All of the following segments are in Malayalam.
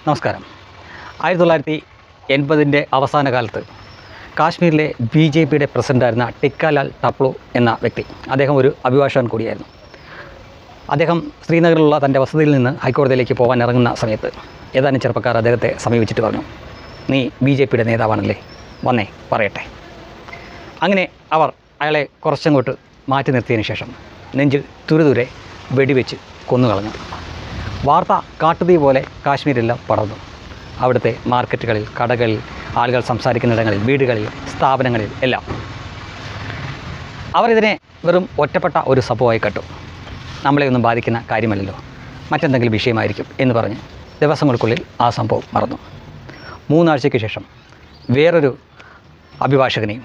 നമസ്കാരം. 1980 അവസാന കാലത്ത് കാശ്മീരിലെ BJPയുടെ പ്രസിഡൻ്റായിരുന്ന ടിക്കാലാൽ ടപ്ലു എന്ന വ്യക്തി, അദ്ദേഹം ഒരു അഭിഭാഷകൻ കൂടിയായിരുന്നു. അദ്ദേഹം ശ്രീനഗറിലുള്ള തൻ്റെ വസതിയിൽ നിന്ന് ഹൈക്കോടതിയിലേക്ക് പോകാൻ ഇറങ്ങുന്ന സമയത്ത് ഏതാനും ചെറുപ്പക്കാർ അദ്ദേഹത്തെ സമീപിച്ചിട്ട് പറഞ്ഞു, നീ BJPയുടെ നേതാവാണല്ലേ, വന്നേ പറയട്ടെ. അങ്ങനെ അവർ അയാളെ കുറച്ചങ്ങോട്ട് മാറ്റി നിർത്തിയതിന് ശേഷം നെഞ്ചിൽ തുരുതുരെ വെടിവെച്ച് കൊന്നുകളഞ്ഞു. വാർത്ത കാട്ടുതീ പോലെ കാശ്മീരെല്ലാം പടർന്നു. അവിടുത്തെ മാർക്കറ്റുകളിൽ, കടകളിൽ, ആളുകൾ സംസാരിക്കുന്നിടങ്ങളിൽ, വീടുകളിൽ, സ്ഥാപനങ്ങളിൽ എല്ലാം അവരിതിനെ വെറും ഒറ്റപ്പെട്ട ഒരു സംഭവമായി കണ്ടു. നമ്മളെ ഒന്നും ബാധിക്കുന്ന കാര്യമല്ലല്ലോ, മറ്റെന്തെങ്കിലും വിഷയമായിരിക്കും എന്ന് പറഞ്ഞ് ദിവസങ്ങൾക്കുള്ളിൽ ആ സംഭവം മറന്നു. 3 ആഴ്ചയ്ക്ക് ശേഷം വേറൊരു അഭിഭാഷകനെയും,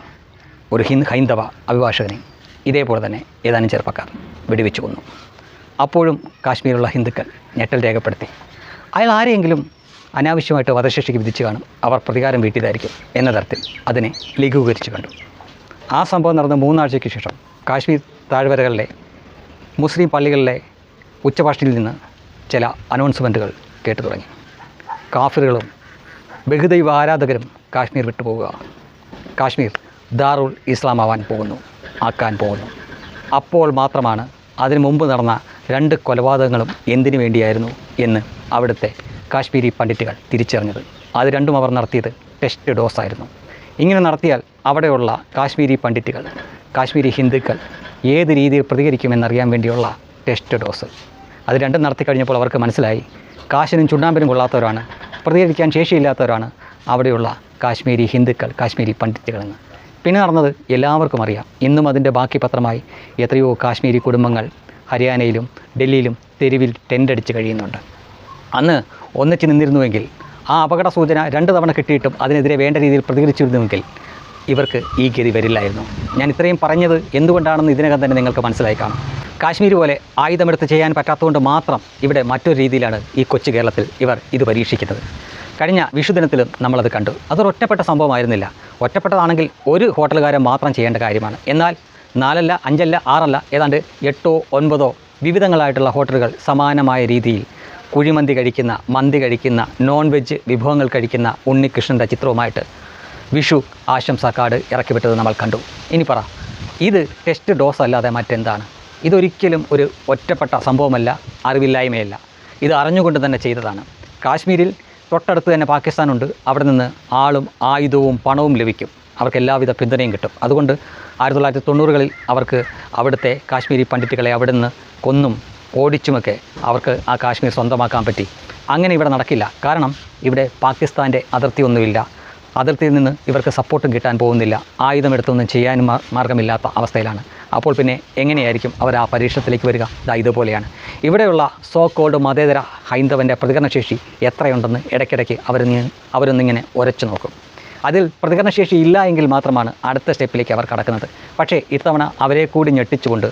ഒരു ഹൈന്ദവ അഭിഭാഷകനെയും ഇതേപോലെ തന്നെ ഏതാനും ചെറുപ്പക്കാർ വെടിവെച്ച് കൊന്നു. അപ്പോഴും കാശ്മീരിലുള്ള ഹിന്ദുക്കൾ ഞെട്ടൽ രേഖപ്പെടുത്തി. അയാൾ ആരെയെങ്കിലും അനാവശ്യമായിട്ട് വധശിക്ഷയ്ക്ക് വിധിച്ചു കാണും, അവർ പ്രതികാരം വീട്ടിയതായിരിക്കും എന്ന തരത്തിൽ അതിനെ ലഘൂകരിച്ച് കണ്ടു. ആ സംഭവം നടന്ന 3 ആഴ്ചയ്ക്ക് ശേഷം കാശ്മീർ താഴ്വരകളിലെ മുസ്ലിം പള്ളികളിലെ ഉച്ചഭാഷണിയിൽ നിന്ന് ചില അനൗൺസ്മെൻറ്റുകൾ കേട്ടു തുടങ്ങി. കാഫിറുകളും ബഹുദൈവ ആരാധകരും കാശ്മീർ വിട്ടുപോവുക, കാശ്മീർ ദാറുൽ ഇസ്ലാം ആക്കാൻ പോകുന്നു. അപ്പോൾ മാത്രമാണ് അതിനു മുമ്പ് നടന്ന 2 കൊലപാതകങ്ങളും എന്തിനു വേണ്ടിയായിരുന്നു എന്ന് അവിടുത്തെ കാശ്മീരി പണ്ഡിറ്റുകൾ തിരിച്ചറിഞ്ഞത്. അത് രണ്ടും അവർ നടത്തിയത് ടെസ്റ്റ് ഡോസായിരുന്നു. ഇങ്ങനെ നടത്തിയാൽ അവിടെയുള്ള കാശ്മീരി പണ്ഡിറ്റുകൾ, കാശ്മീരി ഹിന്ദുക്കൾ ഏത് രീതിയിൽ പ്രതികരിക്കുമെന്നറിയാൻ വേണ്ടിയുള്ള ടെസ്റ്റ് ഡോസ്. അത് രണ്ടും നടത്തി കഴിഞ്ഞപ്പോൾ അവർക്ക് മനസ്സിലായി, കാശിനും ചുണ്ണാമ്പിനും കൊള്ളാത്തവരാണ്, പ്രതികരിക്കാൻ ശേഷിയില്ലാത്തവരാണ് അവിടെയുള്ള കാശ്മീരി ഹിന്ദുക്കൾ, കാശ്മീരി പണ്ഡിറ്റുകളെന്ന്. പിന്നെ നടന്നത് എല്ലാവർക്കും അറിയാം. ഇന്നും അതിൻ്റെ ബാക്കി പത്രമായി എത്രയോ കാശ്മീരി കുടുംബങ്ങൾ ഹരിയാനയിലും ഡൽഹിയിലും തെരുവിൽ ടെൻ്റടിച്ച് കഴിയുന്നുണ്ട്. അന്ന് ഒന്നിച്ച് നിന്നിരുന്നുവെങ്കിൽ, ആ അപകട സൂചന 2 തവണ കിട്ടിയിട്ടും അതിനെതിരെ വേണ്ട രീതിയിൽ പ്രതികരിച്ചിരുന്നുവെങ്കിൽ ഇവർക്ക് ഈ ഗതി വരില്ലായിരുന്നു. ഞാൻ ഇത്രയും പറഞ്ഞത് എന്തുകൊണ്ടാണെന്ന് ഇതിനകം തന്നെ നിങ്ങൾക്ക് മനസ്സിലായി കാണും. കാശ്മീർ പോലെ ആയുധമെടുത്ത് ചെയ്യാൻ പറ്റാത്തതുകൊണ്ട് മാത്രം ഇവിടെ മറ്റൊരു രീതിയിലാണ് ഈ കൊച്ചു കേരളത്തിൽ ഇവർ ഇത് പരീക്ഷിക്കുന്നത്. കഴിഞ്ഞ വിഷുദിനത്തിലും നമ്മളത് കണ്ടു. അതൊരു ഒറ്റപ്പെട്ട സംഭവമായിരുന്നില്ല. ഒറ്റപ്പെട്ടതാണെങ്കിൽ ഒരു ഹോട്ടലുകാരൻ മാത്രം ചെയ്യേണ്ട കാര്യമാണ്. എന്നാൽ 4 അല്ല 5 അല്ല 6 അല്ല, ഏതാണ്ട് 8 9 വിവിധങ്ങളായിട്ടുള്ള ഹോട്ടലുകൾ സമാനമായ രീതിയിൽ കുഴിമന്തി കഴിക്കുന്ന, മന്തി കഴിക്കുന്ന, നോൺ വെജ് വിഭവങ്ങൾ കഴിക്കുന്ന ഉണ്ണികൃഷ്ണൻ്റെ ചിത്രവുമായിട്ട് വിഷു ആശംസാ കാർഡ് ഇറക്കിവിട്ടത് നമ്മൾ കണ്ടു. ഇനി പറ, ഇത് ടെസ്റ്റ് ഡോസ് അല്ലാതെ മറ്റെന്താണ്? ഇതൊരിക്കലും ഒരു ഒറ്റപ്പെട്ട സംഭവമല്ല, അറിവില്ലായ്മയല്ല. ഇത് അറിഞ്ഞുകൊണ്ട് തന്നെ ചെയ്തതാണ്. കാശ്മീരിൽ തൊട്ടടുത്ത് തന്നെ പാകിസ്ഥാനുണ്ട്. അവിടെ നിന്ന് ആളും ആയുധവും പണവും ലഭിക്കും, അവർക്ക് എല്ലാവിധ പിന്തുണയും കിട്ടും. അതുകൊണ്ട് 1990കളിൽ അവർക്ക് അവിടുത്തെ കാശ്മീരി പണ്ഡിറ്റുകളെ അവിടെ നിന്ന് കൊന്നും ഓടിച്ചുമൊക്കെ അവർക്ക് ആ കാശ്മീർ സ്വന്തമാക്കാൻ പറ്റി. അങ്ങനെ ഇവിടെ നടക്കില്ല. കാരണം ഇവിടെ പാകിസ്ഥാൻ്റെ അതിർത്തിയൊന്നുമില്ല. അതിർത്തിയിൽ നിന്ന് ഇവർക്ക് സപ്പോർട്ടും കിട്ടാൻ പോകുന്നില്ല. ആയുധമെടുത്തൊന്നും ചെയ്യാനും മാർഗമില്ലാത്ത അവസ്ഥയിലാണ്. അപ്പോൾ പിന്നെ എങ്ങനെയായിരിക്കും അവർ ആ പരീക്ഷണത്തിലേക്ക് വരിക? ഇതുപോലെയാണ്. ഇവിടെയുള്ള സോ കോൾഡ് മതേതര ഹൈന്ദവൻ്റെ പ്രതികരണശേഷി എത്രയുണ്ടെന്ന് ഇടയ്ക്കിടയ്ക്ക് അവരൊന്നിങ്ങനെ ഉരച്ചു നോക്കും. അതിൽ പ്രതികരണശേഷി ഇല്ല എങ്കിൽ മാത്രമാണ് അടുത്ത സ്റ്റെപ്പിലേക്ക് അവർ കടക്കുന്നത്. പക്ഷേ ഇത്തവണ അവരെ കൂടി ഞെട്ടിച്ചുകൊണ്ട്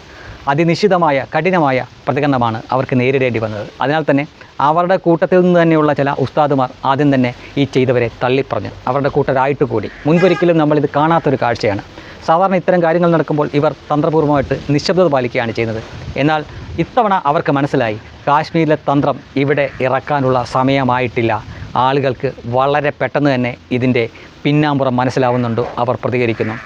അതിനിശ്ചിതമായ കഠിനമായ പ്രതികരണമാണ് അവർക്ക് നേരിടേണ്ടി വന്നത്. അതിനാൽ തന്നെ അവരുടെ കൂട്ടത്തിൽ നിന്ന് തന്നെയുള്ള ചില ഉസ്താദുമാർ ആദ്യം തന്നെ ഈ ചെയ്തവരെ തള്ളിപ്പറഞ്ഞു. അവരുടെ കൂട്ടരായിട്ട് കൂടി. മുൻപൊരിക്കലും നമ്മളിത് കാണാത്തൊരു കാഴ്ചയാണ്. സാധാരണ ഇത്തരം കാര്യങ്ങൾ നടക്കുമ്പോൾ ഇവർ തന്ത്രപൂർവ്വമായിട്ട് നിശബ്ദത പാലിക്കുകയാണ് ചെയ്യുന്നത്. എന്നാൽ ഇത്തവണ അവർക്ക് മനസ്സിലായി, കാശ്മീരിലെ തന്ത്രം ഇവിടെ ഇറക്കാനുള്ള സമയമായിട്ടില്ല. ആളുകൾക്ക് വളരെ പെട്ടെന്ന് തന്നെ ഇതിൻ്റെ പിന്നാമ്പുറം മനസ്സിലാവുന്നുണ്ട്. അവർ പ്രതികരിക്കുന്നു.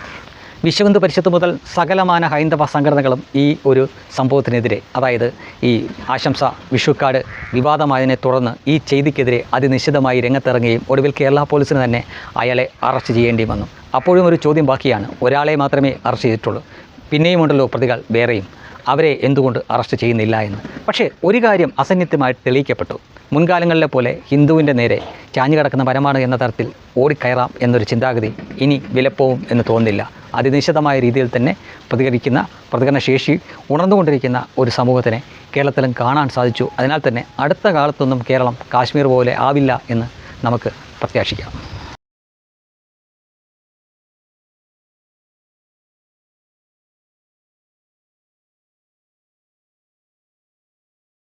വിശ്വഹിന്ദു പരിഷത്ത് മുതൽ സകലമാന ഹൈന്ദവ സംഘടനകളും ഈ ഒരു സംഭവത്തിനെതിരെ, അതായത് ഈ ആശംസ വിഷുക്കാട് വിവാദമായതിനെ തുടർന്ന് ഈ ചെയ്തിക്കെതിരെ അതിനിശ്ചിതമായി രംഗത്തിറങ്ങുകയും ഒടുവിൽ കേരള പോലീസിന് തന്നെ അയാളെ അറസ്റ്റ് ചെയ്യേണ്ടി വന്നു. അപ്പോഴും ഒരു ചോദ്യം ബാക്കിയാണ്, ഒരാളെ മാത്രമേ അറസ്റ്റ് ചെയ്തിട്ടുള്ളൂ, പിന്നെയും ഉണ്ടല്ലോ പ്രതികൾ വേറെയും, അവരെ എന്തുകൊണ്ട് അറസ്റ്റ് ചെയ്യുന്നില്ല എന്ന്. പക്ഷേ ഒരു കാര്യം അസന്നിഗ്ധമായിട്ട് തെളിയിക്കപ്പെട്ടു. മുൻകാലങ്ങളിലെ പോലെ ഹിന്ദുവിൻ്റെ നേരെ ചാഞ്ഞു കിടക്കുന്ന മരമാണ് എന്ന തരത്തിൽ ഓടിക്കയറാം എന്നൊരു ചിന്താഗതി ഇനി വിലപ്പോവും എന്ന് തോന്നുന്നില്ല. അതിനിശ്ചിതമായ രീതിയിൽ തന്നെ പ്രതികരണശേഷി ഉണർന്നുകൊണ്ടിരിക്കുന്ന ഒരു സമൂഹത്തിനെ കേരളത്തിലും കാണാൻ സാധിച്ചു. അതിനാൽ തന്നെ അടുത്ത കാലത്തൊന്നും കേരളം കാശ്മീർ പോലെ ആവില്ല എന്ന് നമുക്ക് പ്രത്യാശിക്കാം.